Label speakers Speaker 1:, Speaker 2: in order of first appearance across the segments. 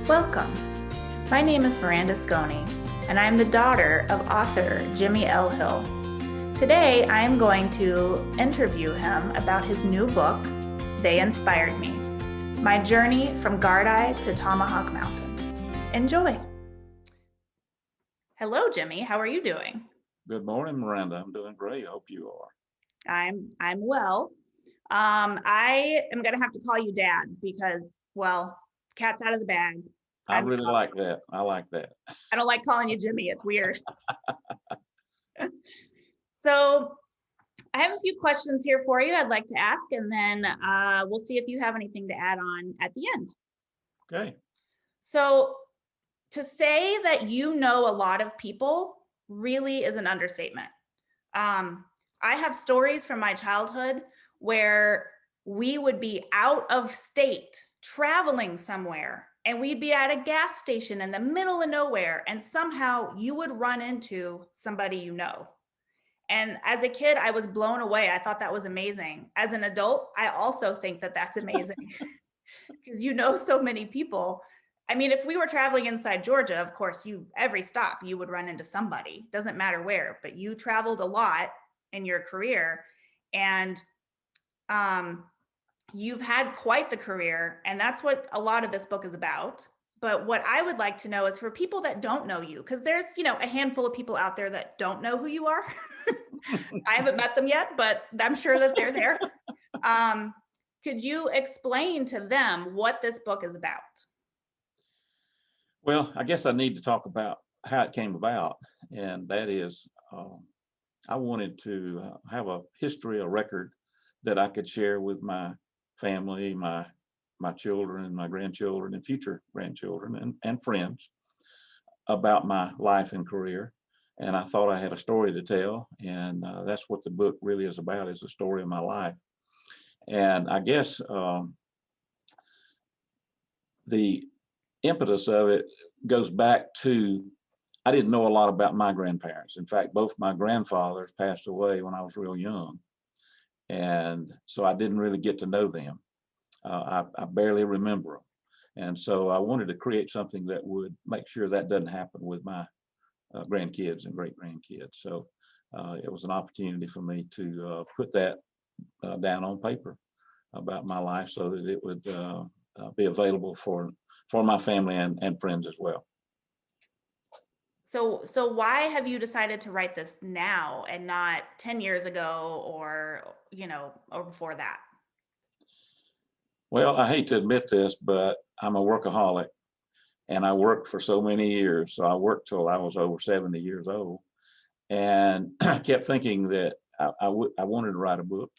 Speaker 1: Welcome. My name is Miranda Sconey, and I'm the daughter of author Jimmy L. Hill. Today, I am going to interview him about his new book, They Inspired Me, My Journey from Gardi to Tomahawk Mountain. Enjoy. Hello, Jimmy. How are you doing?
Speaker 2: Good morning, Miranda. I'm doing great. I hope you are.
Speaker 1: I'm well. I am going to have to call you Dad because, well, cat's out of the bag.
Speaker 2: I really like that. I like that.
Speaker 1: I don't like calling you Jimmy. It's weird. So I have a few questions here for you I'd like to ask, and then we'll see if you have anything to add on at the end.
Speaker 2: Okay.
Speaker 1: So to say that you know a lot of people really is an understatement. I have stories from my childhood where we would be out of state traveling somewhere, and we'd be at a gas station in the middle of nowhere, and somehow you would run into somebody you know. And as a kid, I was blown away. I thought that was amazing. As an adult, I also think that that's amazing because you know so many people. I mean, if we were traveling inside Georgia, of course, every stop you would run into somebody. Doesn't matter where, but you traveled a lot in your career, and you've had quite the career, and that's what a lot of this book is about. But what I would like to know is for people that don't know you, because there's, a handful of people out there that don't know who you are. I haven't met them yet, but I'm sure that they're there. Could you explain to them what this book is about?
Speaker 2: Well, I guess I need to talk about how it came about, and that is I wanted to have a history, a record that I could share with my family, my children, my grandchildren, and future grandchildren, and friends about my life and career. And I thought I had a story to tell, and that's what the book really is about, is the story of my life. And I guess the impetus of it goes back to, I didn't know a lot about my grandparents. In fact, both my grandfathers passed away when I was real young. And so I didn't really get to know them. I barely remember them. And so I wanted to create something that would make sure that doesn't happen with my grandkids and great grandkids. So it was an opportunity for me to put that down on paper about my life so that it would be available for my family and friends as well.
Speaker 1: So why have you decided to write this now and not 10 years ago or before that?
Speaker 2: Well, I hate to admit this, but I'm a workaholic, and I worked for so many years. So I worked till I was over 70 years old, and I kept thinking that I wanted to write a book,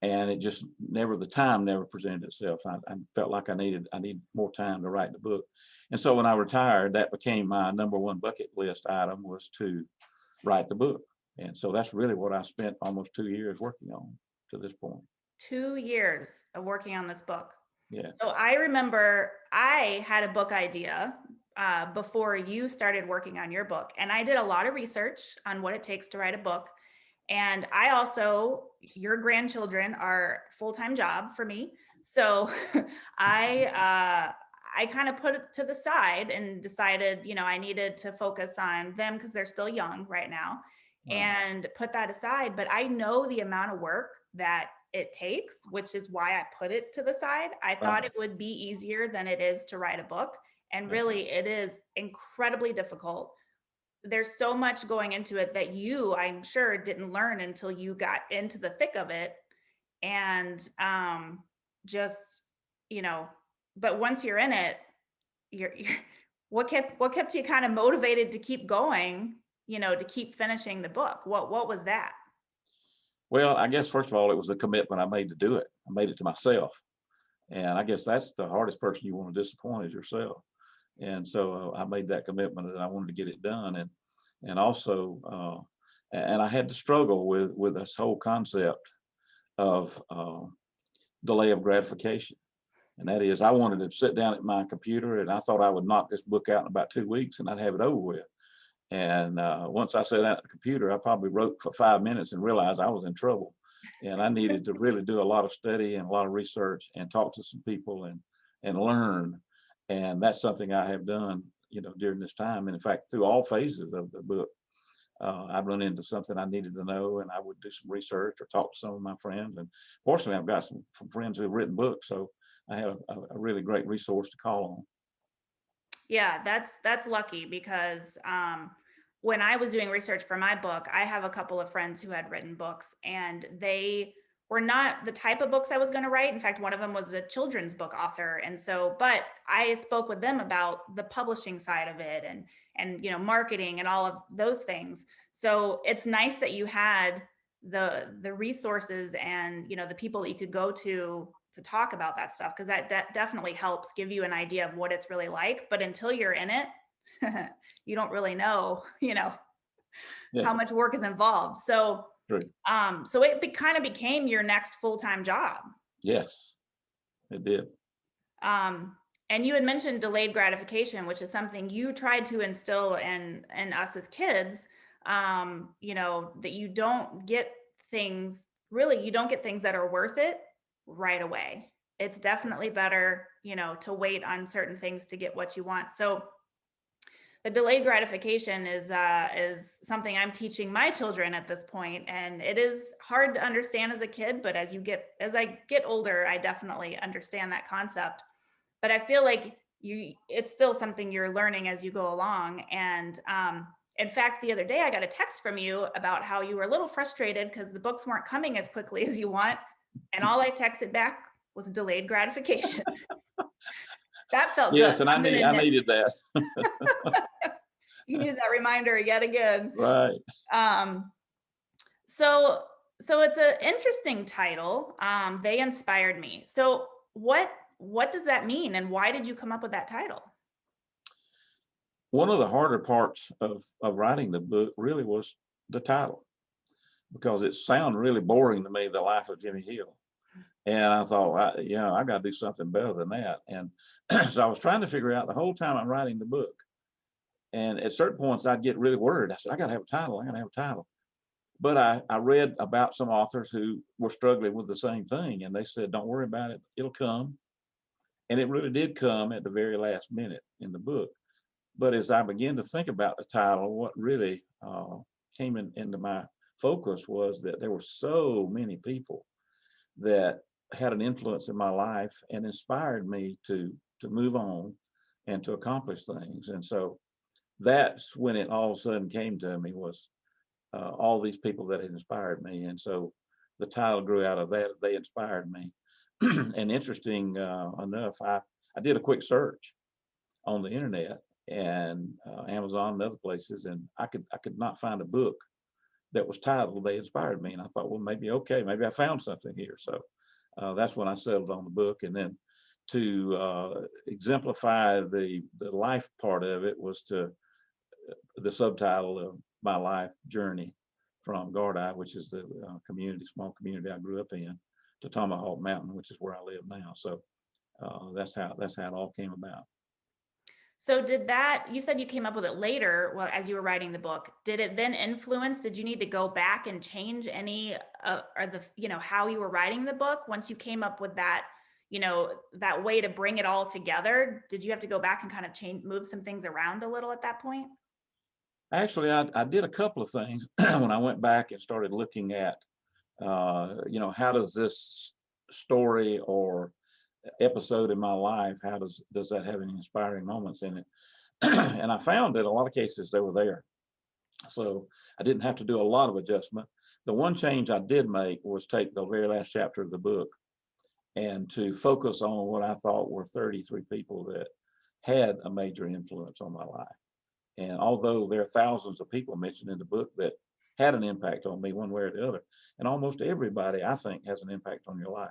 Speaker 2: and it just the time never presented itself. I felt like I need more time to write the book. And so when I retired, that became my number one bucket list item, was to write the book. And so that's really what I spent almost 2 years working on to this point.
Speaker 1: 2 years of working on this book.
Speaker 2: Yeah.
Speaker 1: So I remember I had a book idea before you started working on your book. And I did a lot of research on what it takes to write a book. And I also, your grandchildren are a full-time job for me. So I kind of put it to the side and decided, I needed to focus on them because they're still young right now, and put that aside. But I know the amount of work that it takes, which is why I put it to the side. I thought it would be easier than it is to write a book. And really, it is incredibly difficult. There's so much going into it that I'm sure, didn't learn until you got into the thick of it. And but once you're in it, you're what kept you kind of motivated to keep going, to keep finishing the book? What was that?
Speaker 2: Well, I guess first of all, it was the commitment I made to do it. I made it to myself. And I guess that's the hardest person you want to disappoint, is yourself. And so I made that commitment that I wanted to get it done. And also, and I had to struggle with this whole concept of delay of gratification. And that is, I wanted to sit down at my computer, and I thought I would knock this book out in about 2 weeks and I'd have it over with. And once I sat down at the computer, I probably wrote for 5 minutes and realized I was in trouble. And I needed to really do a lot of study and a lot of research and talk to some people and learn And that's something I have done, during this time. And in fact, through all phases of the book, I've run into something I needed to know, and I would do some research or talk to some of my friends. And fortunately, I've got some friends who've written books, so I had a really great resource to call on.
Speaker 1: Yeah, that's lucky because when I was doing research for my book, I have a couple of friends who had written books, and they were not the type of books I was going to write. In fact, one of them was a children's book author, and so, but I spoke with them about the publishing side of it, and marketing and all of those things. So it's nice that you had the resources and the people that you could go to talk about that stuff, because that definitely helps give you an idea of what it's really like. But until you're in it, you don't really know,
Speaker 2: Yeah,
Speaker 1: how much work is involved. So,
Speaker 2: true.
Speaker 1: so it kind of became your next full-time job.
Speaker 2: Yes, it did.
Speaker 1: And you had mentioned delayed gratification, which is something you tried to instill in us as kids. That you don't get things really, you don't get things that are worth it right away. It's definitely better, to wait on certain things to get what you want. So the delayed gratification is something I'm teaching my children at this point, and it is hard to understand as a kid, but as I get older, I definitely understand that concept. But I feel like it's still something you're learning as you go along. And in fact, the other day I got a text from you about how you were a little frustrated because the books weren't coming as quickly as you want, and all I texted back was delayed gratification. That felt good.
Speaker 2: Yes, and
Speaker 1: I'm gonna
Speaker 2: I
Speaker 1: admit,
Speaker 2: needed that.
Speaker 1: you needed that reminder yet again.
Speaker 2: Right.
Speaker 1: Um, so so it's an interesting title. They inspired me. So what does that mean, and why did you come up with that title?
Speaker 2: One of the harder parts of writing the book really was the title, because it sounded really boring to me, The Life of Jimmy Hill. And I thought, I got to do something better than that. And so I was trying to figure out the whole time I'm writing the book. And at certain points, I'd get really worried. I said, I got to have a title. I got to have a title. But I read about some authors who were struggling with the same thing. And they said, don't worry about it. It'll come. And it really did come at the very last minute in the book. But as I began to think about the title, what really came into my focus was that there were so many people that had an influence in my life and inspired me to move on and to accomplish things. And so that's when it all of a sudden came to me, was all these people that had inspired me. And so the title grew out of that. They inspired me. And interesting enough, I did a quick search on the internet and Amazon and other places, and I could not find a book that was titled They Inspired Me. And I thought, well, maybe I found something here. So that's when I settled on the book. And then to exemplify the life part of it was the subtitle of my life journey from Gardi, which is the small community I grew up in, to Tomahawk Mountain, which is where I live now. So that's how it all came about.
Speaker 1: So you said you came up with it later, well, as you were writing the book. Did it then influence, did you need to go back and change any or how you were writing the book once you came up with that, that way to bring it all together? Did you have to go back and kind of move some things around a little at that point?
Speaker 2: Actually, I did a couple of things when I went back and started looking at, how does this story or episode in my life, how does that have any inspiring moments in it? And I found that a lot of cases they were there. So I didn't have to do a lot of adjustment. The one change I did make was take the very last chapter of the book and to focus on what I thought were 33 people that had a major influence on my life. And although there are thousands of people mentioned in the book that had an impact on me one way or the other, and almost everybody I think has an impact on your life.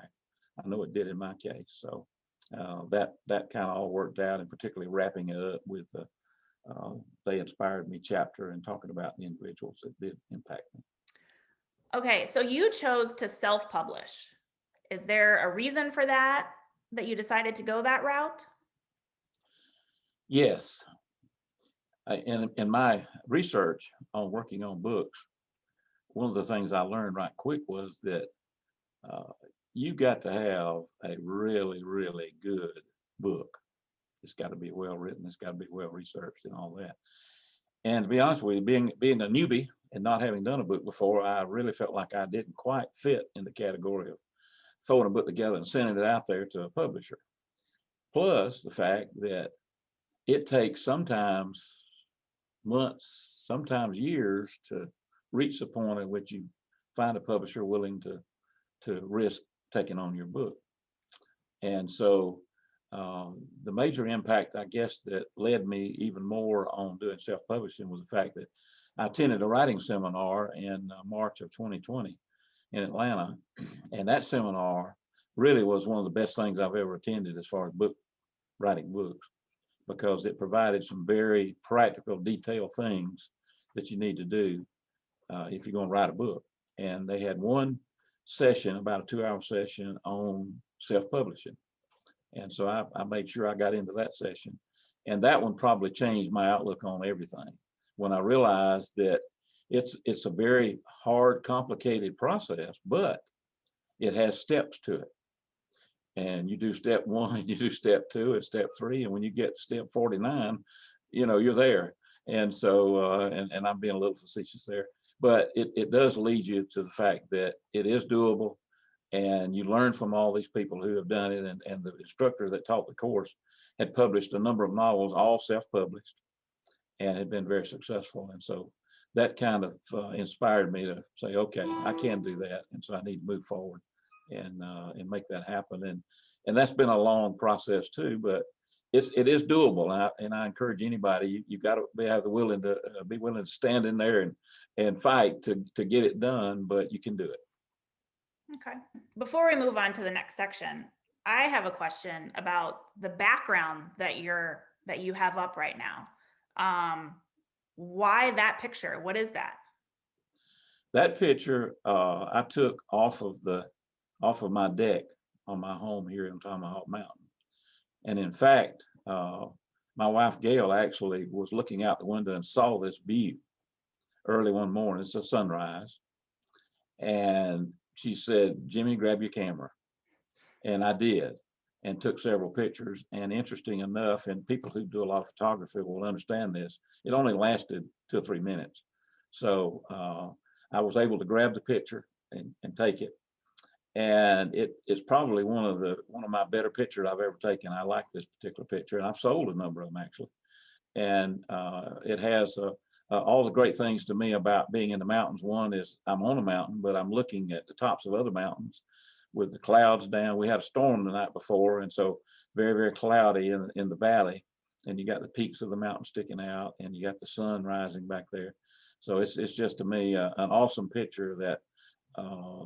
Speaker 2: I know it did in my case. So that kind of all worked out, and particularly wrapping it up with the They Inspired Me chapter and talking about the individuals that did impact me.
Speaker 1: Okay, so you chose to self-publish. Is there a reason for that you decided to go that route?
Speaker 2: Yes. In my research on working on books, one of the things I learned right quick was that you got to have a really, really good book it's got to be well written, it's got to be well researched and all that. And to be honest with you, being a newbie and not having done a book before, I really felt like I didn't quite fit in the category of throwing a book together and sending it out there to a publisher. Plus the fact that it takes sometimes months, sometimes years to reach the point at which you find a publisher willing to risk taking on your book. And so the major impact, I guess, that led me even more on doing self-publishing was the fact that I attended a writing seminar in March of 2020 in Atlanta. And that seminar really was one of the best things I've ever attended as far as writing books, because it provided some very practical, detailed things that you need to do if you're going to write a book. And they had one session, about a 2-hour session on self-publishing. And so I made sure I got into that session. And that one probably changed my outlook on everything when I realized that it's a very hard, complicated process, but it has steps to it. And you do step 1, you do step 2, and step 3. And when you get to step 49, you're there. And so, and I'm being a little facetious there, but it does lead you to the fact that it is doable. And you learn from all these people who have done it. And the instructor that taught the course had published a number of novels, all self-published, and had been very successful. And so that kind of inspired me to say, okay, I can do that. And so I need to move forward and make that happen. And that's been a long process too, but it is doable. And I encourage anybody, you got to have the willing to be willing to stand in there and fight to get it done, but you can do it.
Speaker 1: Okay. Before we move on to the next section, I have a question about the background that you have up right now. Why that picture? What is that?
Speaker 2: That picture I took off of my deck on my home here in Tomahawk Mountain. And in fact, my wife Gail actually was looking out the window and saw this view early one morning. It's a sunrise. And she said, Jimmy, grab your camera. And I did, and took several pictures. And interesting enough, and people who do a lot of photography will understand this, it only lasted 2 or 3 minutes. So I was able to grab the picture and take it. And it's probably one of my better pictures I've ever taken. I like this particular picture, and I've sold a number of them actually. And it has all the great things to me about being in the mountains. One is I'm on a mountain, but I'm looking at the tops of other mountains with the clouds down. We had a storm the night before, and so very, very cloudy in the valley. And you got the peaks of the mountain sticking out, and you got the sun rising back there. So it's just to me an awesome picture that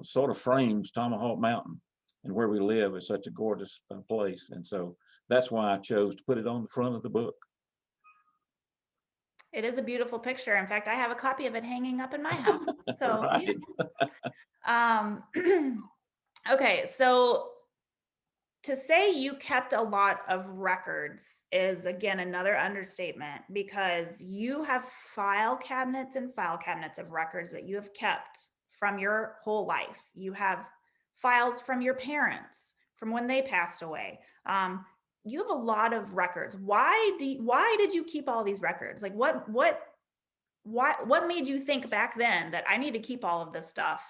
Speaker 2: sort of frames Tomahawk Mountain and where we live is such a gorgeous place. And so that's why I chose to put it on the front of the book.
Speaker 1: It is a beautiful picture. In fact, I have a copy of it hanging up in my house. So,
Speaker 2: Right.
Speaker 1: Okay, so to say you kept a lot of records is again another understatement, because you have file cabinets and file cabinets of records that you have kept from your whole life. You have files from your parents, from when they passed away. You have a lot of records. Why did you keep all these records? Like what made you think back then that I need to keep all of this stuff?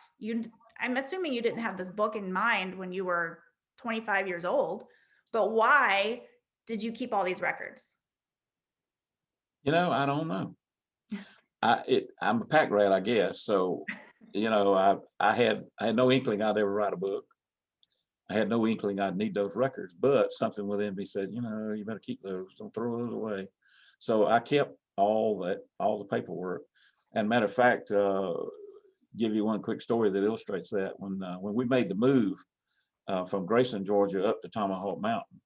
Speaker 1: I'm assuming you didn't have this book in mind when you were 25 years old, but why did you keep all these records?
Speaker 2: I don't know. I'm a pack rat, I guess. So, I had no inkling I'd ever write a book. I had no inkling I'd need those records, but something within me said, you better keep those. Don't throw those away. So I kept all the paperwork. And matter of fact, give you one quick story that illustrates that. When we made the move from Grayson, Georgia, up to Tomahawk Mountain,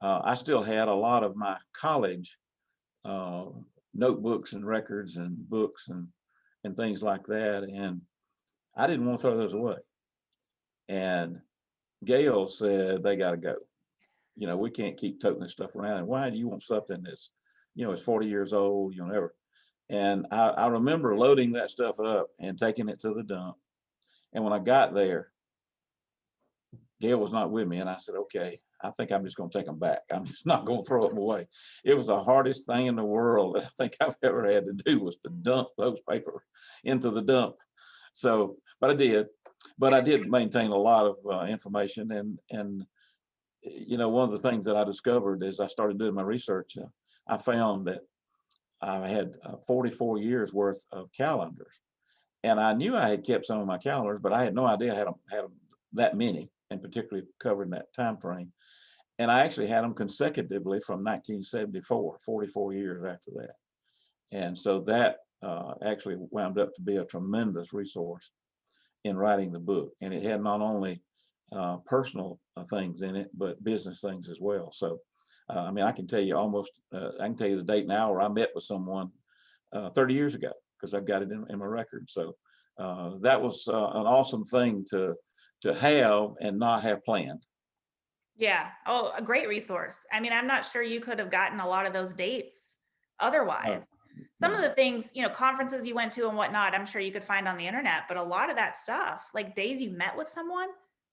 Speaker 2: I still had a lot of my college notebooks and records and books and things like that, and I didn't want to throw those away. And Gail said they got to go. We can't keep toting this stuff around. And why do you want something that's, it's 40 years old, ever? And I remember loading that stuff up and taking it to the dump. And when I got there, Gail was not with me, and I said, okay, I think I'm just going to take them back. I'm just not going to throw them away. It was the hardest thing in the world that I think I've ever had to do, was to dump those papers into the dump. So, but I did. But I did maintain a lot of information, and one of the things that I discovered as I started doing my research, I found that I had 44 years worth of calendars, and I knew I had kept some of my calendars, but I had no idea I had that many, and particularly covering that time frame. And I actually had them consecutively from 1974, 44 years after that. And so that actually wound up to be a tremendous resource in writing the book. And it had not only personal things in it, but business things as well. So, I mean, I can tell you I can tell you the date and hour I met with someone 30 years ago, because I've got it in my record. So that was an awesome thing to have and not have planned.
Speaker 1: Yeah. Oh, a great resource. I mean, I'm not sure you could have gotten a lot of those dates otherwise. Some of
Speaker 2: No.
Speaker 1: the things, conferences you went to and whatnot, I'm sure you could find on the internet, but a lot of that stuff, like days you met with someone,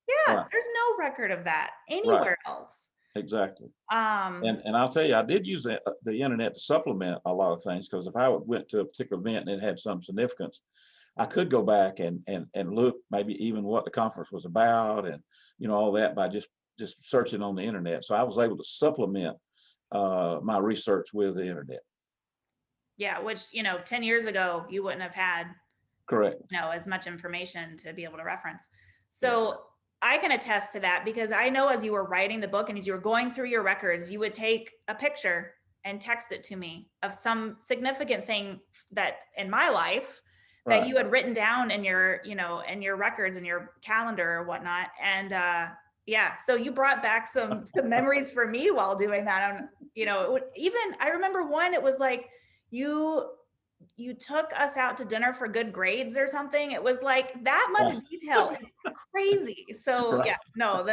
Speaker 1: yeah,
Speaker 2: Right,
Speaker 1: there's no record of that
Speaker 2: right,
Speaker 1: anywhere else.
Speaker 2: exactly.
Speaker 1: Um,
Speaker 2: And I'll tell you, I did use the internet to supplement a lot of things, because if I went to a particular event and it had some significance, I could go back and look maybe even what the conference was about, and all that, by just searching on the internet. So I was able to supplement my research with the internet.
Speaker 1: yeah, which, 10 years ago, you wouldn't have had,
Speaker 2: Correct.
Speaker 1: as much information to be able to reference.
Speaker 2: Yeah.
Speaker 1: So I can attest to that, because I know as you were writing the book and as you were going through your records, you would take a picture and text it to me of some significant thing that in my life that
Speaker 2: Right.
Speaker 1: you had written down in your, in your records and your calendar or whatnot. And yeah, so you brought back some memories for me while doing that. And I remember one, it was like you took us out to dinner for good grades or something. It was like that much detail. It's crazy. So
Speaker 2: Right.
Speaker 1: yeah, no,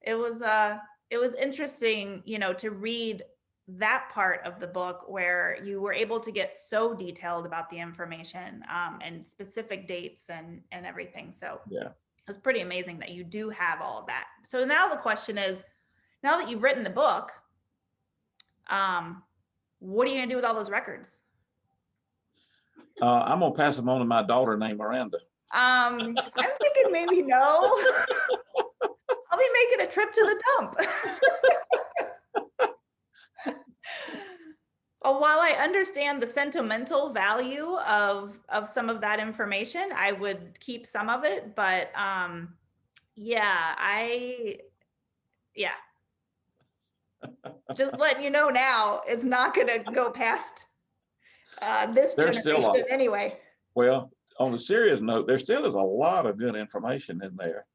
Speaker 1: it was interesting, to read that part of the book where you were able to get so detailed about the information, and specific dates and everything. So
Speaker 2: Yeah.
Speaker 1: it was pretty amazing that you do have all of that. So now the question is, now that you've written the book, what are you gonna do with all those records?
Speaker 2: I'm gonna pass them on to my daughter named Miranda.
Speaker 1: I'm thinking maybe no. I'll be making a trip to the dump. While I understand the sentimental value of some of that information, I would keep some of it, but yeah, yeah. Just letting you know now, it's not gonna go past this
Speaker 2: There's still
Speaker 1: generation anyway.
Speaker 2: Well, on a serious note, there still is a lot of good information in there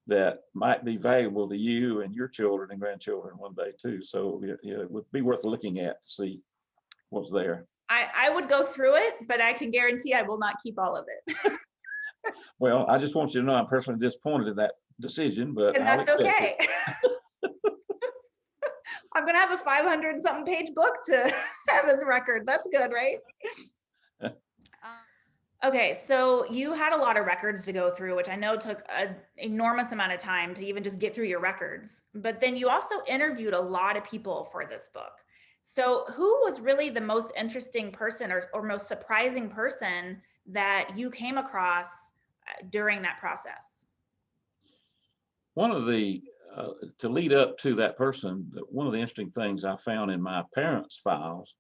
Speaker 2: that might be valuable to you and your children and grandchildren one day too. So it would be worth looking at to see what's there.
Speaker 1: I would go through it, but I can guarantee I will not keep all of it.
Speaker 2: Well, I just want you to know I'm personally disappointed in that decision, but
Speaker 1: And
Speaker 2: I'll
Speaker 1: that's
Speaker 2: accept
Speaker 1: okay. I'm gonna have a 500 something page book to have as a record. That's good, right? Okay, so you had a lot of records to go through, which I know took an enormous amount of time to even just get through your records. But then you also interviewed a lot of people for this book. So who was really the most interesting person or most surprising person that you came across during that process?
Speaker 2: One of the to lead up to that person, one of the interesting things I found in my parents' files,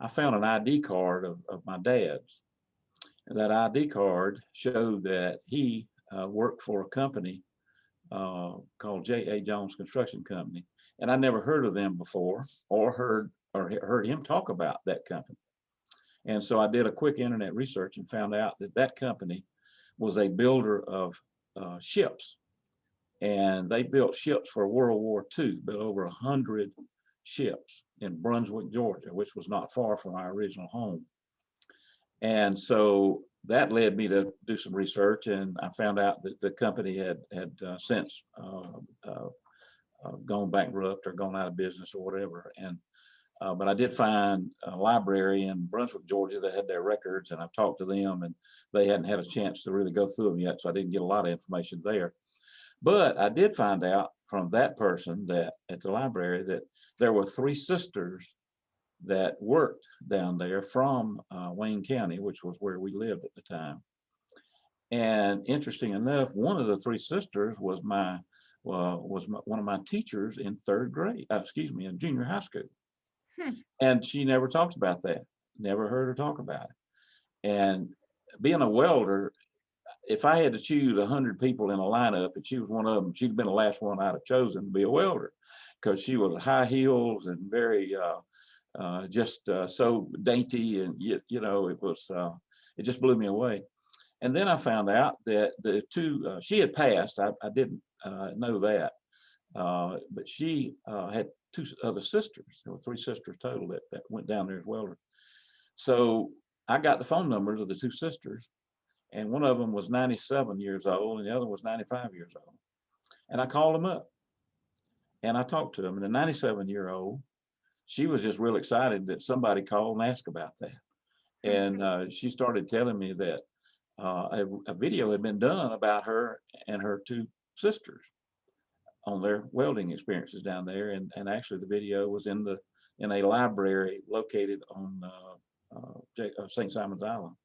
Speaker 2: I found an ID card of my dad's. And that ID card showed that he worked for a company called J.A. Jones Construction Company. And I never heard of them before or heard him talk about that company. And so I did a quick internet research and found out that that company was a builder of ships. And they built ships for World War II, built over 100 ships in Brunswick, Georgia, which was not far from our original home. And so that led me to do some research, and I found out that the company had since gone bankrupt or gone out of business or whatever. And but I did find a library in Brunswick, Georgia, that had their records, and I talked to them, and they hadn't had a chance to really go through them yet, so I didn't get a lot of information there. But I did find out from that person that at the library that there were three sisters that worked down there from Wayne County, which was where we lived at the time. And interesting enough, one of the three sisters was one of my teachers in third grade, excuse me, in junior high school.
Speaker 1: Hmm.
Speaker 2: And she never talked about that. Never heard her talk about it. And being a welder, if I had to choose 100 people in a lineup and she was one of them, she'd been the last one I'd have chosen to be a welder because she was high heels and very just so dainty, and it just blew me away. And then I found out that the two she had passed. I didn't know that, but she had two other sisters. There were three sisters total that went down there as welders. So I got the phone numbers of the two sisters, and one of them was 97 years old, and the other was 95 years old. And I called them up, and I talked to them. And the 97-year-old, she was just real excited that somebody called and asked about that. And she started telling me that a video had been done about her and her two sisters on their welding experiences down there. And actually the video was in a library located on St. Simon's Island.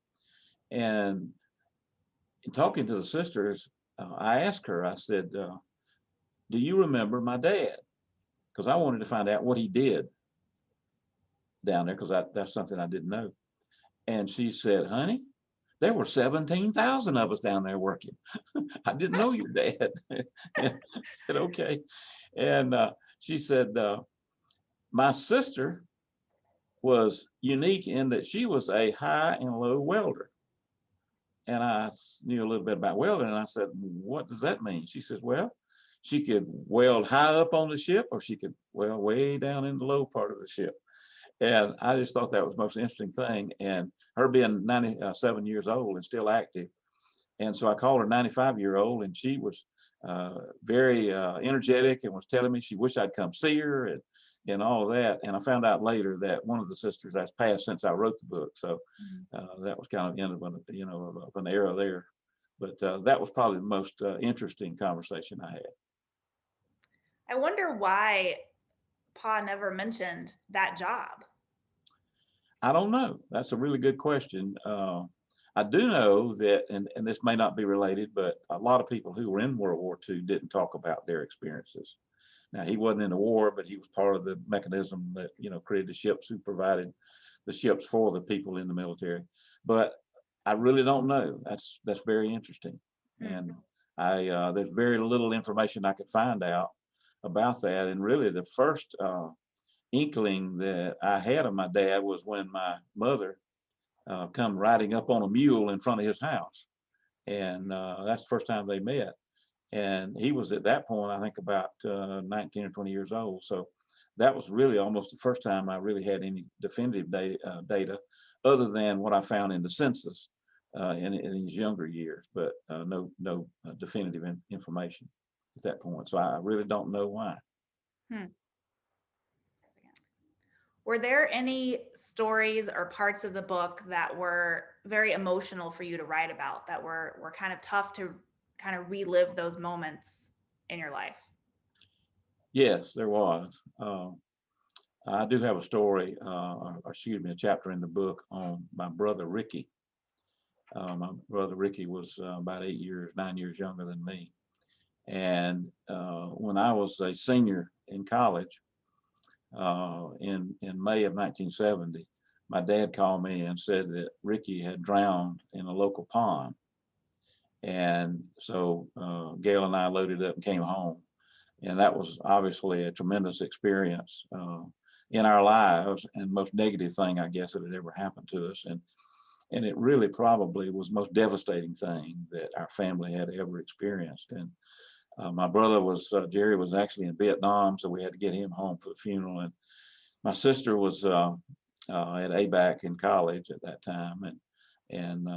Speaker 2: And in talking to the sisters, I asked her, I said, do you remember my dad? Because I wanted to find out what he did down there, because that's something I didn't know. And she said, honey, there were 17,000 of us down there working. I didn't know your dad. I said, okay. And she said, my sister was unique in that she was a high and low welder. And I knew a little bit about welding. And I said, what does that mean? She says, well, she could weld high up on the ship, or she could weld way down in the low part of the ship. And I just thought that was the most interesting thing. And her being 97 years old and still active. And so I called her 95-year-old, and she was very energetic and was telling me she wished I'd come see her and all of that. And I found out later that one of the sisters has passed since I wrote the book. So that was kind of the end of an era there. But that was probably the most interesting conversation I had.
Speaker 1: I wonder why Pa never mentioned that job.
Speaker 2: I don't know. That's a really good question. I do know that, and this may not be related, but a lot of people who were in World War II didn't talk about their experiences. Now, he wasn't in the war, but he was part of the mechanism that, created the ships, who provided the ships for the people in the military. But I really don't know. That's very interesting. And there's very little information I could find out about that. And really the first inkling that I had of my dad was when my mother come riding up on a mule in front of his house. And that's the first time they met. And he was at that point, I think about 19 or 20 years old. So that was really almost the first time I really had any definitive data other than what I found in the census in his younger years, but no definitive information at that point. So I really don't know why.
Speaker 1: Were there any stories or parts of the book that were very emotional for you to write about, that were kind of tough to kind of relive those moments in your life?
Speaker 2: Yes, there was. I do have a story, a chapter in the book on my brother Ricky. My brother Ricky was about 9 years younger than me. And when I was a senior in college, in May of 1970, my dad called me and said that Ricky had drowned in a local pond. And so Gail and I loaded up and came home. And that was obviously a tremendous experience in our lives, and most negative thing, I guess, that had ever happened to us. And it really probably was the most devastating thing that our family had ever experienced. And my brother Jerry was actually in Vietnam, so we had to get him home for the funeral. And my sister was at ABAC in college at that time. And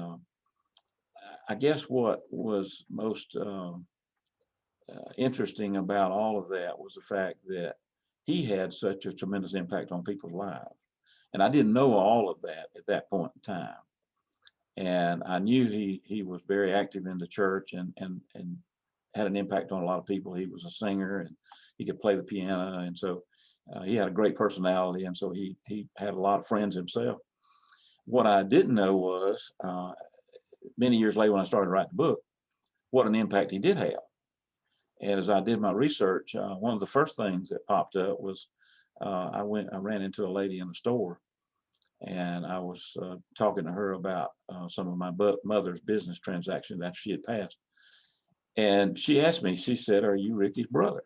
Speaker 2: I guess what was most interesting about all of that was the fact that he had such a tremendous impact on people's lives. And I didn't know all of that at that point in time. And I knew he was very active in the church and had an impact on a lot of people. He was a singer and he could play the piano. And so he had a great personality. And so he had a lot of friends himself. What I didn't know was many years later when I started writing the book, what an impact he did have. And as I did my research, one of the first things that popped up was I ran into a lady in the store, and I was talking to her about some of my mother's business transactions after she had passed. And she asked me, she said, "Are you Ricky's brother?"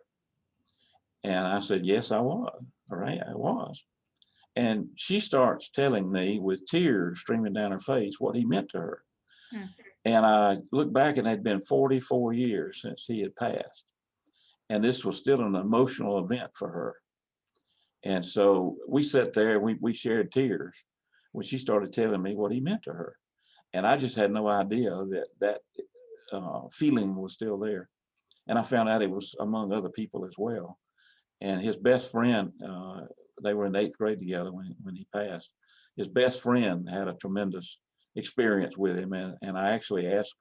Speaker 2: And I said, "Yes, I was." All right, I was. And she starts telling me with tears streaming down her face what he meant to her.
Speaker 1: Hmm.
Speaker 2: And I looked back and it had been 44 years since he had passed. And this was still an emotional event for her. And so we sat there, we shared tears when she started telling me what he meant to her. And I just had no idea that feeling was still there. And I found out it was among other people as well. And his best friend, they were in 8th grade together when he passed. His best friend had a tremendous experience with him. And I actually asked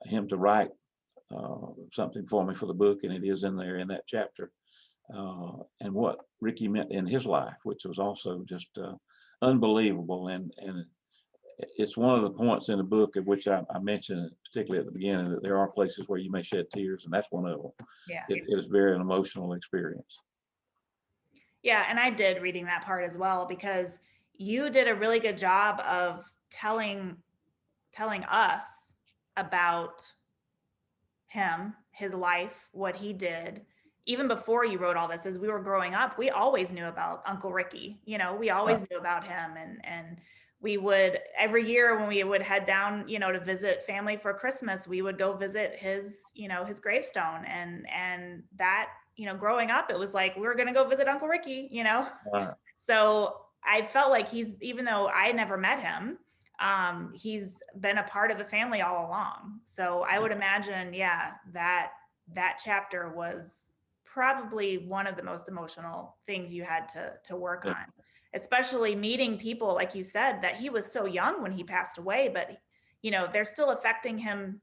Speaker 2: him to write something for me for the book, and it is in there in that chapter. And what Ricky meant in his life, which was also just unbelievable. And it's one of the points in the book at which I mentioned, particularly at the beginning, that there are places where you may shed tears, and that's one of them.
Speaker 1: Yeah.
Speaker 2: It is very an emotional experience.
Speaker 1: Yeah, and I did reading that part as well, because you did a really good job of telling us about him, his life, what he did. Even before you wrote all this, as we were growing up, we always knew about Uncle Ricky. You know, we always knew about him, and we would, every year when we would head down, you know, to visit family for Christmas, we would go visit his, you know, his gravestone. And that, you know, growing up, it was like, we were going to go visit Uncle Ricky, you know?
Speaker 2: Right.
Speaker 1: So I felt like even though I never met him, he's been a part of the family all along. So I would imagine, yeah, that chapter was probably one of the most emotional things you had to work on, especially meeting people, like you said, that he was so young when he passed away, but you know, they're still affecting him.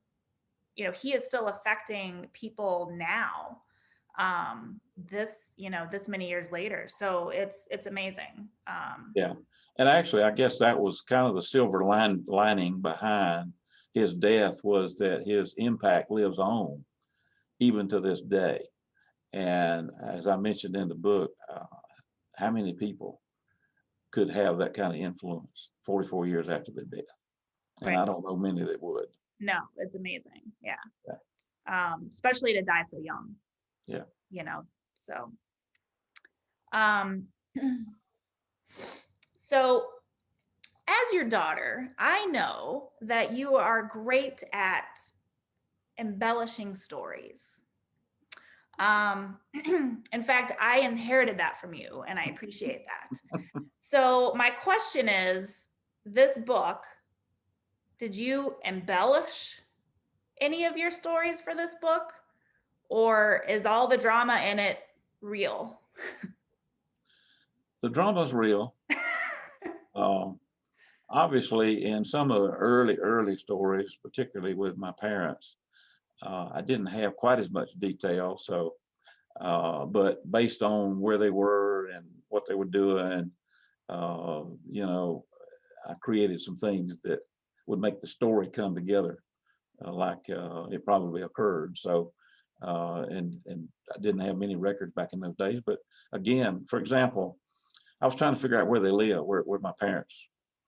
Speaker 1: You know, he is still affecting people now, this many years later. So it's amazing.
Speaker 2: Yeah. And actually, I guess that was kind of the silver lining behind his death, was that his impact lives on even to this day. And as I mentioned in the book, how many people could have that kind of influence 44 years after their death? And
Speaker 1: Right.
Speaker 2: I don't know many that would.
Speaker 1: No, it's amazing. Yeah.
Speaker 2: Yeah.
Speaker 1: Especially to die so young.
Speaker 2: Yeah.
Speaker 1: You know, so, um, so as your daughter, I know that you are great at embellishing stories. In fact, I inherited that from you, and I appreciate that. So my question is, this book, did you embellish any of your stories for this book, or is all the drama in it real?
Speaker 2: The drama's real. Obviously, in some of the early stories, particularly with my parents, I didn't have quite as much detail. So, but based on where they were and what they were doing, you know, I created some things that would make the story come together like it probably occurred. So, and I didn't have many records back in those days. But again, for example, I was trying to figure out where they live, where my parents,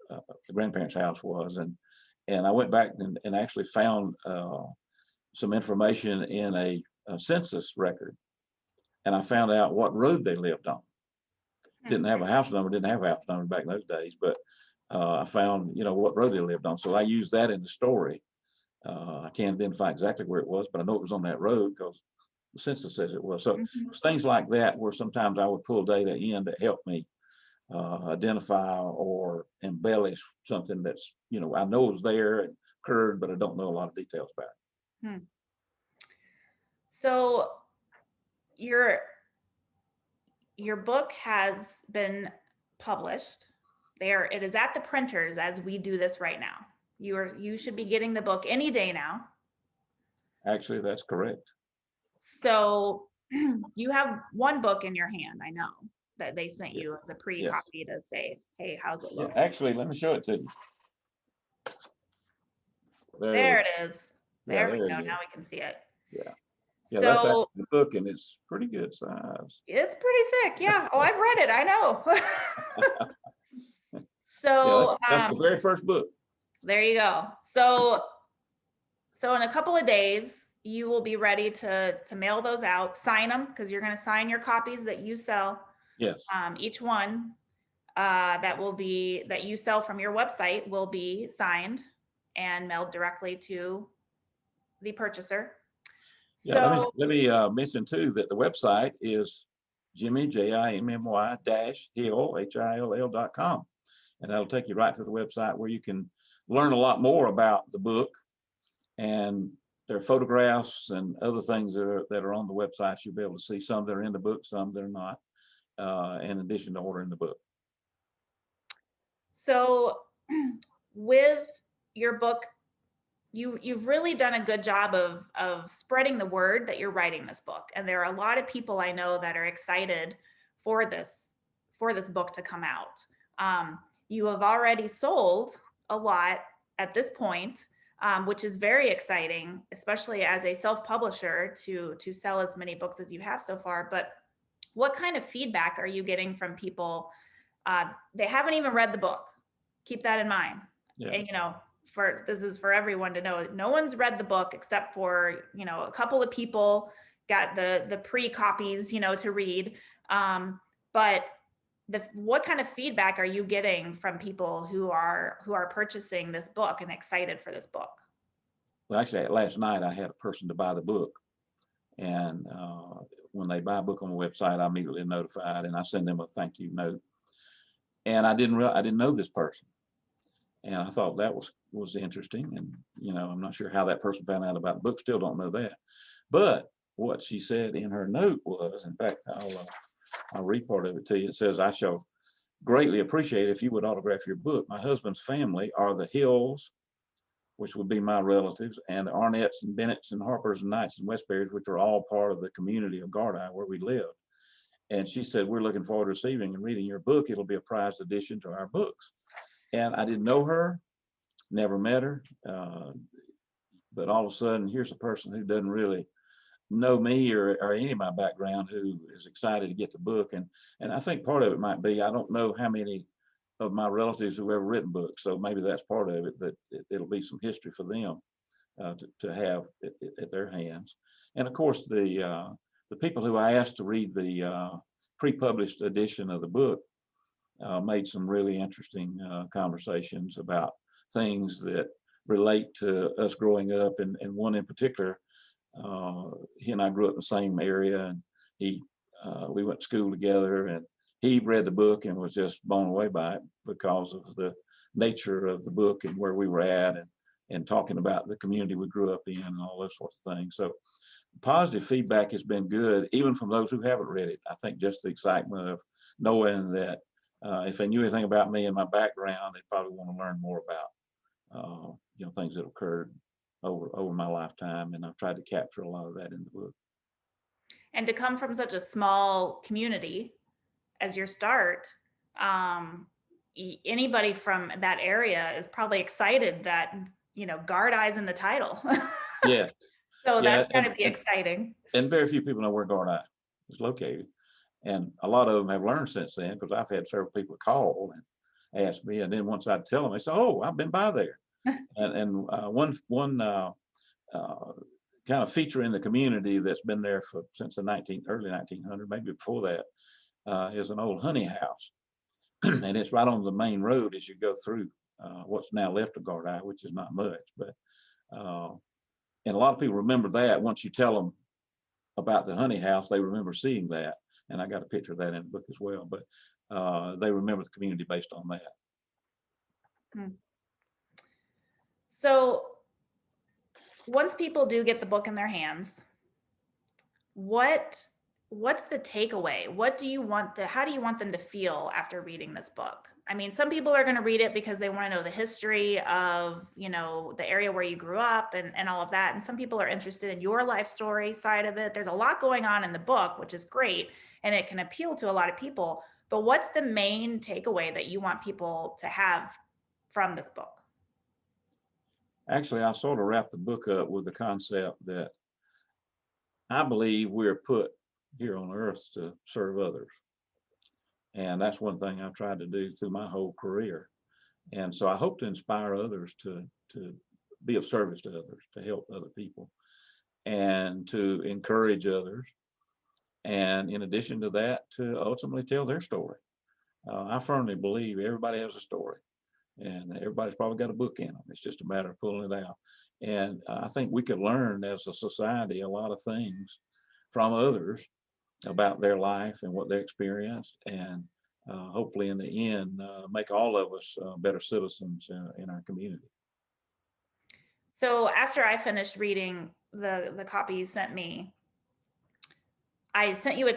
Speaker 2: the grandparents' house was, and I went back and actually found some information in a census record, and I found out what road they lived on. Didn't have a house number, didn't have a house number back in those days, but I found, you know, what road they lived on. So I used that in the story. I can't identify exactly where it was, but I know it was on that road because the census says it was. So it was things like that where sometimes I would pull data in that helped me identify or embellish something that's, you know, I know it was there and occurred, but I don't know a lot of details about it.
Speaker 1: Hmm. So your book has been published. It is at the printers as we do this right now. You should be getting the book any day now.
Speaker 2: Actually, that's correct.
Speaker 1: So you have one book in your hand, I know, that they sent
Speaker 2: Yeah.
Speaker 1: you as a
Speaker 2: Yes.
Speaker 1: pre-copy to say, hey, how's it
Speaker 2: Yeah.
Speaker 1: look?
Speaker 2: Actually, let me show it to you.
Speaker 1: There
Speaker 2: There.
Speaker 1: it is.
Speaker 2: Yeah,
Speaker 1: There we
Speaker 2: there
Speaker 1: go.
Speaker 2: it is.
Speaker 1: Now we can see it.
Speaker 2: Yeah. Yeah, that's
Speaker 1: So
Speaker 2: actually the book, and it's pretty good size.
Speaker 1: it's pretty thick. Yeah. Oh, I've read it. I know.
Speaker 2: Yeah,
Speaker 1: So
Speaker 2: that's the very first book.
Speaker 1: there you go. So in a couple of days, you will be ready to mail those out, sign them, because you're going to sign your copies that you sell.
Speaker 2: Yes.
Speaker 1: Each one that you sell from your website will be signed and mailed directly to the purchaser.
Speaker 2: Yeah,
Speaker 1: So
Speaker 2: let me mention too that the website is Jimmy JIMMY dash Hill HILL.com, and that'll take you right to the website where you can learn a lot more about the book, and there are photographs and other things that are on the website. You'll be able to see some that are in the book, some that are not, in addition to ordering the book.
Speaker 1: So with your book, you've really done a good job of spreading the word that you're writing this book. And there are a lot of people I know that are excited for this book to come out. You have already sold a lot at this point, which is very exciting, especially as a self-publisher to sell as many books as you have so far. But what kind of feedback are you getting from people? They haven't even read the book. Keep that in mind.
Speaker 2: Yeah.
Speaker 1: And this is for everyone to know. No one's read the book except for a couple of people got the pre-copies to read. But what kind of feedback are you getting from people who are purchasing this book and excited for this book?
Speaker 2: Well, actually, last night I had a person to buy the book, and when they buy a book on the website, I'm immediately notified, and I send them a thank you note. And I didn't know this person, and I thought that was interesting. And I'm not sure how that person found out about the book. Still don't know that. But what she said in her note was, in fact, I'll read part of it to you. It says, "I shall greatly appreciate if you would autograph your book. My husband's family are the Hills, which would be my relatives, and the Arnett's and Bennett's and Harpers and Knights and Westberries, which are all part of the community of Gardi where we live." And she said, "We're looking forward to receiving and reading your book. It'll be a prized addition to our books." And I didn't know her, never met her, but all of a sudden, here's a person who doesn't really know me or any of my background who is excited to get the book. And I think part of it might be, I don't know how many of my relatives who've ever written books, so maybe that's part of it, that it'll be some history for them to have at their hands. And of course, the people who I asked to read the pre-published edition of the book made some really interesting conversations about things that relate to us growing up. And one in particular, he and I grew up in the same area, and we went to school together, and he read the book and was just blown away by it because of the nature of the book and where we were at, and talking about the community we grew up in and all those sorts of things. So positive feedback has been good, even from those who haven't read it. I think just the excitement of knowing that if they knew anything about me and my background, they'd probably want to learn more about things that occurred over my lifetime, and I've tried to capture a lot of that in the book.
Speaker 1: And to come from such a small community as your start, anybody from that area is probably excited that Gardi's in the title.
Speaker 2: Yes.
Speaker 1: So
Speaker 2: Yeah,
Speaker 1: that's gotta be exciting.
Speaker 2: and very few people know where Gardi is located, and a lot of them have learned since then, because I've had several people call and ask me, and then once I tell them, they say, "Oh, I've been by there." And one kind of feature in the community that's been there since the early 1900s, maybe before that, is an old honey house. And it's right on the main road as you go through what's now left of Gardi, which is not much. But and a lot of people remember that. Once you tell them about the honey house, they remember seeing that. And I got a picture of that in the book as well. But they remember the community based on that.
Speaker 1: Hmm. So once people do get the book in their hands, what what's the takeaway? How do you want them to feel after reading this book? I mean, some people are going to read it because they want to know the history of, the area where you grew up and all of that. And some people are interested in your life story side of it. There's a lot going on in the book, which is great. And it can appeal to a lot of people. But what's the main takeaway that you want people to have from this book?
Speaker 2: Actually, I sort of wrapped the book up with the concept that I believe we're put here on earth to serve others. And that's one thing I've tried to do through my whole career. And so I hope to inspire others to be of service to others, to help other people, and to encourage others. And in addition to that, to ultimately tell their story. I firmly believe everybody has a story, and everybody's probably got a book in them. It's just a matter of pulling it out. And I think we could learn as a society a lot of things from others about their life and what they experienced, and hopefully in the end make all of us better citizens in our community.
Speaker 1: So after I finished reading the copy you sent me, I sent you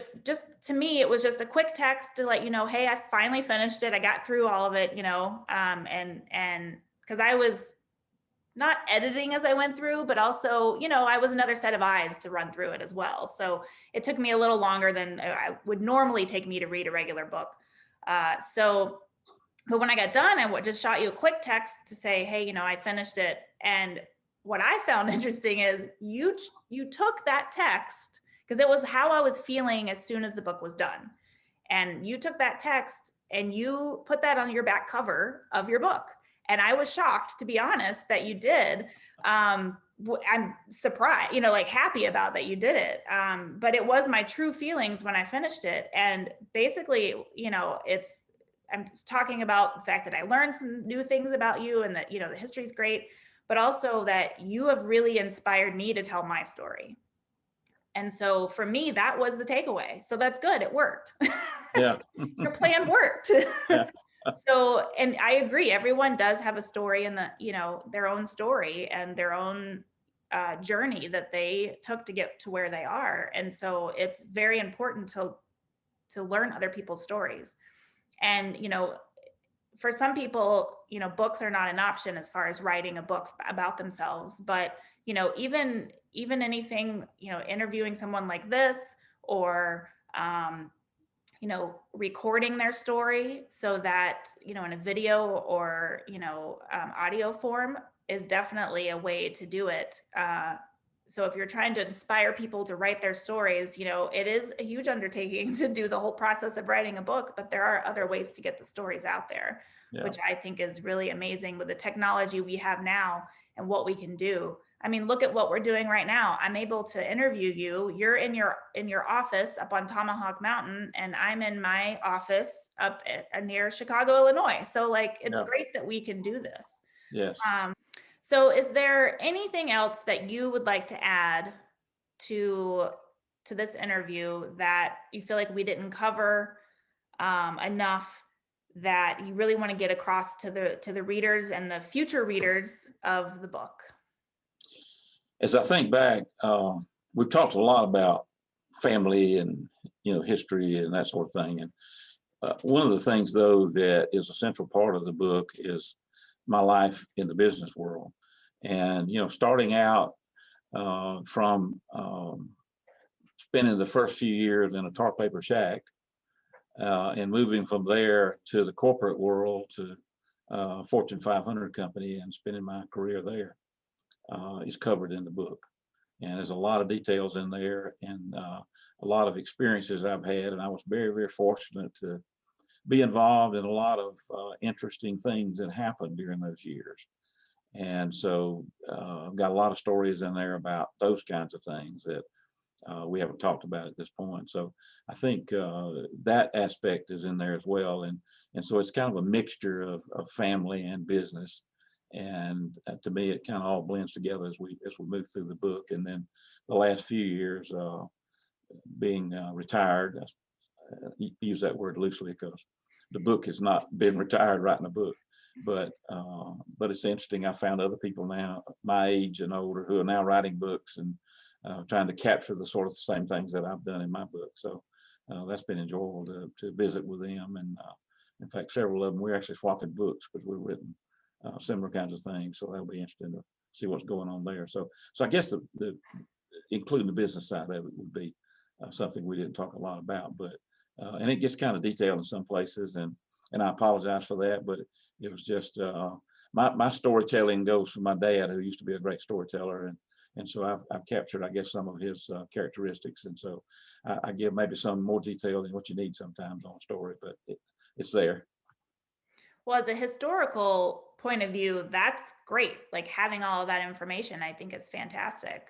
Speaker 1: to me, it was just a quick text to let you know, hey, I finally finished it. I got through all of it, and because I was not editing as I went through, but also, I was another set of eyes to run through it as well. So it took me a little longer than I would normally take me to read a regular book. But when I got done, I just shot you a quick text to say, hey, I finished it. And what I found interesting is you took that text, because it was how I was feeling as soon as the book was done. And you took that text and you put that on your back cover of your book. And I was shocked, to be honest, that you did. I'm surprised, happy about that you did it. But it was my true feelings when I finished it. And basically, I'm just talking about the fact that I learned some new things about you, and that, the history is great, but also that you have really inspired me to tell my story. And so for me, that was the takeaway. So that's good. It worked.
Speaker 2: Yeah.
Speaker 1: Your plan worked.
Speaker 2: Yeah.
Speaker 1: So, and I agree, everyone does have a story in their own story and their own journey that they took to get to where they are. And so it's very important to learn other people's stories. And, for some people, books are not an option as far as writing a book about themselves, but, even anything, interviewing someone like this, or, recording their story so that, in a video or, audio form is definitely a way to do it. So if you're trying to inspire people to write their stories, it is a huge undertaking to do the whole process of writing a book, but there are other ways to get the stories out there, which I think is really amazing with the technology we have now and what we can do. I mean, look at what we're doing right now. I'm able to interview you. You're in your office up on Tomahawk Mountain, and I'm in my office up near Chicago, Illinois. So it's great that we can do this.
Speaker 2: Yes.
Speaker 1: So is there anything else that you would like to add to this interview that you feel like we didn't cover enough, that you really want to get across to the readers and the future readers of the book?
Speaker 2: As I think back, we've talked a lot about family and history and that sort of thing. And one of the things, though, that is a central part of the book is my life in the business world. And starting out from spending the first few years in a tar paper shack, and moving from there to the corporate world, to Fortune 500 company, and spending my career there, is covered in the book. And there's a lot of details in there, and a lot of experiences I've had. And I was very, very fortunate to be involved in a lot of interesting things that happened during those years. And so I've got a lot of stories in there about those kinds of things that we haven't talked about at this point. So I think that aspect is in there as well. And so it's kind of a mixture of family and business. And to me, it kind of all blends together as we move through the book. And then the last few years being retired, I use that word loosely because the book has not been retired writing a book, but it's interesting. I found other people now my age and older who are now writing books, and trying to capture the sort of same things that I've done in my book. So that's been enjoyable to visit with them. And in fact, several of them, we're actually swapping books because we've written similar kinds of things. So that'll be interesting to see what's going on there. So I guess the including the business side of it would be something we didn't talk a lot about, but and it gets kind of detailed in some places, and I apologize for that, but it was just my storytelling goes from my dad, who used to be a great storyteller, and so I've captured, I guess, some of his characteristics, and so I give maybe some more detail than what you need sometimes on a story, but it's there.
Speaker 1: Well, as a historical point of view, that's great. Like having all of that information, I think is fantastic.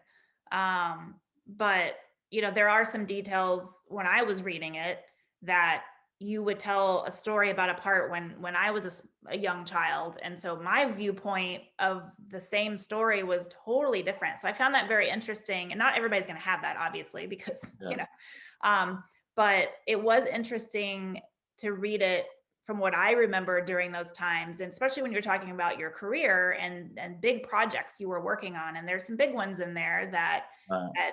Speaker 1: But there are some details when I was reading it that you would tell a story about a part when I was a young child, and so my viewpoint of the same story was totally different. So I found that very interesting, and not everybody's going to have that, obviously, because
Speaker 2: Yeah.
Speaker 1: um, but it was interesting to read it from what I remember during those times, and especially when you're talking about your career and big projects you were working on, and there's some big ones in there that
Speaker 2: Right.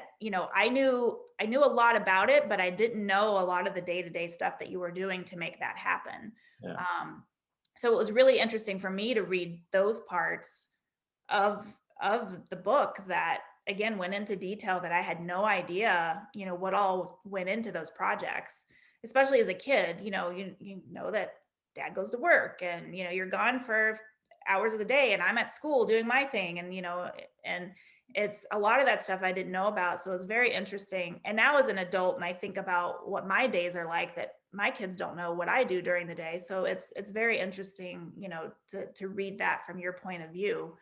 Speaker 1: I knew a lot about it, but I didn't know a lot of the day-to-day stuff that you were doing to make that happen.
Speaker 2: Yeah.
Speaker 1: Um, so it was really interesting for me to read those parts of the book that again went into detail that I had no idea, what all went into those projects. Especially as a kid, you know that dad goes to work, and you're gone for hours of the day, and I'm at school doing my thing, and it's a lot of that stuff I didn't know about. So it was very interesting. And now as an adult, and I think about what my days are like, that my kids don't know what I do during the day. So it's very interesting, to read that from your point of view.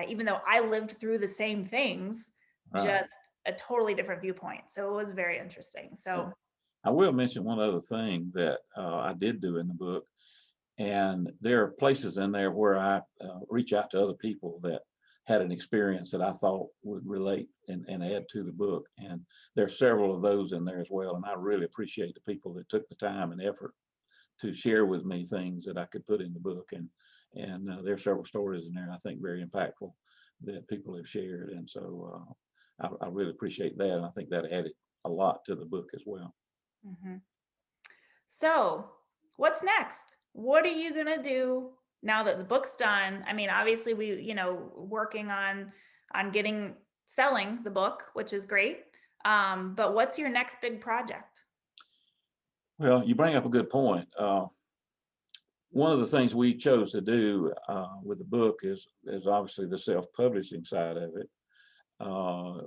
Speaker 1: Even though I lived through the same things,
Speaker 2: Right.
Speaker 1: just a totally different viewpoint. So it was very interesting.
Speaker 2: Yeah.
Speaker 1: So
Speaker 2: I will mention one other thing that I did do in the book, and there are places in there where I reach out to other people that had an experience that I thought would relate and add to the book. And there are several of those in there as well. And I really appreciate the people that took the time and effort to share with me things that I could put in the book. And there are several stories in there I think very impactful that people have shared. And so I really appreciate that. And I think that added a lot to the book as well.
Speaker 1: mhm. So, what's next? What are you going to do now that the book's done? I mean, obviously working on getting selling the book, which is great. But what's your next big project?
Speaker 2: Well, you bring up a good point. One of the things we chose to do with the book is obviously the self-publishing side of it.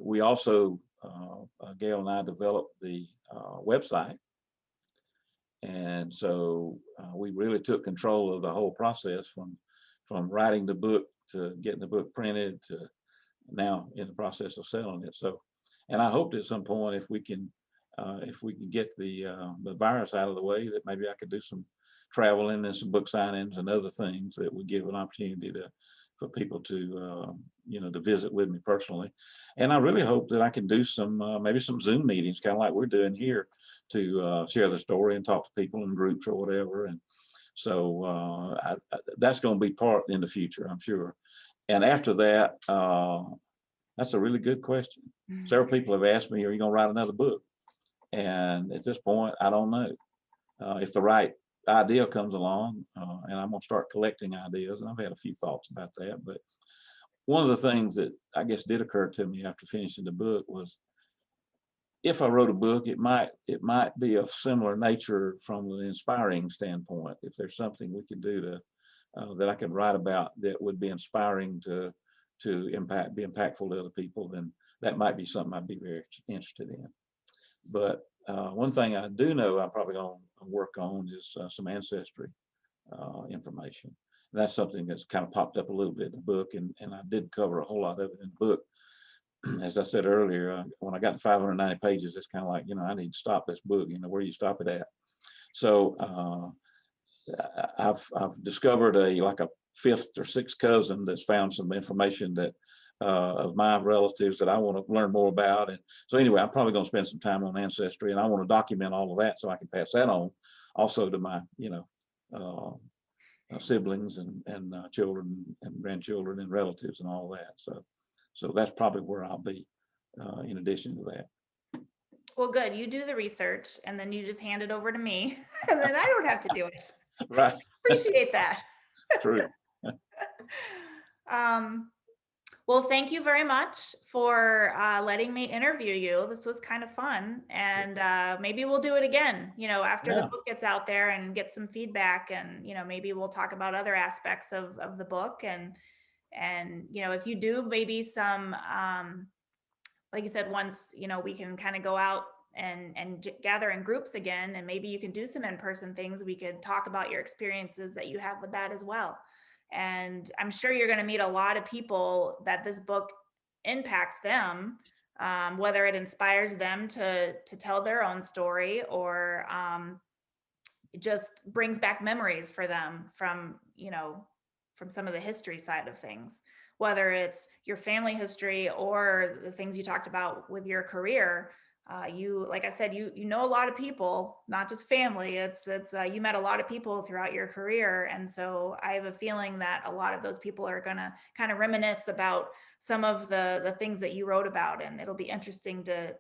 Speaker 2: We also, Gail and I developed the website. And so we really took control of the whole process from writing the book to getting the book printed to now in the process of selling it. So, and I hoped at some point if we can get the virus out of the way, that maybe I could do some traveling and some book signings and other things that would give an opportunity for people to to visit with me personally. And I really hope that I can do some maybe some Zoom meetings, kind of like we're doing here, to share the story and talk to people in groups or whatever. And so that's going to be part in the future, I'm sure. And after that, that's a really good question.
Speaker 1: Mhm.
Speaker 2: Several people have asked me, "Are you going to write another book?" And at this point, I don't know. If the right idea comes along, and I'm going to start collecting ideas, and I've had a few thoughts about that. But one of the things that I guess did occur to me after finishing the book was, if I wrote a book, it might be of similar nature from an inspiring standpoint. If there's something we could do to that I could write about that would be inspiring to be impactful to other people, then that might be something I'd be very interested in. But one thing I do know I'm probably going to work on is some ancestry information. And that's something that's kind of popped up a little bit in the book, and I did cover a whole lot of it in the book. As I said earlier, when I got to 590 pages, it's kind of like, I need to stop this book, where you stop it at. So I've discovered like a fifth or sixth cousin that's found some information that of my relatives that I want to learn more about. And so anyway, I'm probably going to spend some time on ancestry, and I want to document all of that so I can pass that on also to my, uh, siblings and children and grandchildren and relatives and all that. So that's probably where I'll be in addition to that.
Speaker 1: Well, good. You do the research and then you just hand it over to me and then I don't have to do it.
Speaker 2: Right.
Speaker 1: Appreciate that.
Speaker 2: True.
Speaker 1: Um, well, thank you very much for letting me interview you. This was kind of fun, and maybe we'll do it again, after the
Speaker 2: Yeah.
Speaker 1: book gets out there and get some feedback, and maybe we'll talk about other aspects of the book, and if you do maybe some like you said, once we can kind of go out and gather in groups again, and maybe you can do some in-person things, we could talk about your experiences that you have with that as well. And I'm sure you're going to meet a lot of people that this book impacts them, whether it inspires them to tell their own story, or it just brings back memories for them from some of the history side of things, whether it's your family history or the things you talked about with your career. Like I said, you know a lot of people, not just family. It's you met a lot of people throughout your career, and so I have a feeling that a lot of those people are going to kind of reminisce about some of the things that you wrote about, and it'll be interesting to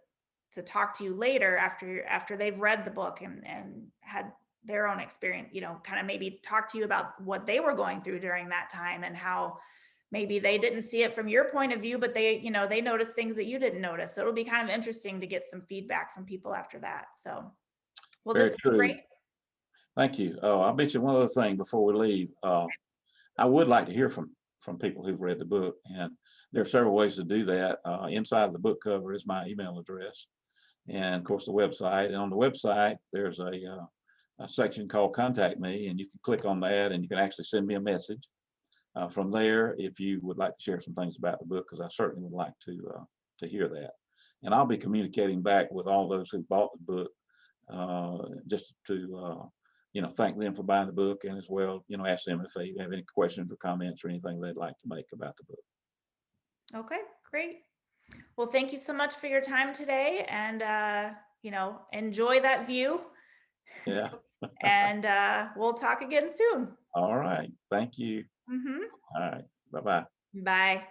Speaker 1: talk to you later after they've read the book and had their own experience, kind of maybe talk to you about what they were going through during that time, and how maybe they didn't see it from your point of view, but they noticed things that you didn't notice. So it'll be kind of interesting to get some feedback from people after that. So, well, this
Speaker 2: Very
Speaker 1: was
Speaker 2: true.
Speaker 1: great.
Speaker 2: Thank you. Oh, I'll mention one other thing before we leave. I would like to hear from people who've read the book, and there are several ways to do that. Inside of the book cover is my email address, and of course the website. And on the website, there's a section called Contact Me, and you can click on that, and you can actually send me a message. From there, if you would like to share some things about the book, because I certainly would like to hear that. And I'll be communicating back with all those who bought the book, just to thank them for buying the book, and as well, ask them if they have any questions or comments or anything they'd like to make about the book.
Speaker 1: Okay, great. Well, thank you so much for your time today, and enjoy that view.
Speaker 2: Yeah.
Speaker 1: And we'll talk again soon.
Speaker 2: All right. Thank you.
Speaker 1: Hmm.
Speaker 2: All right. Bye-bye.
Speaker 1: Bye.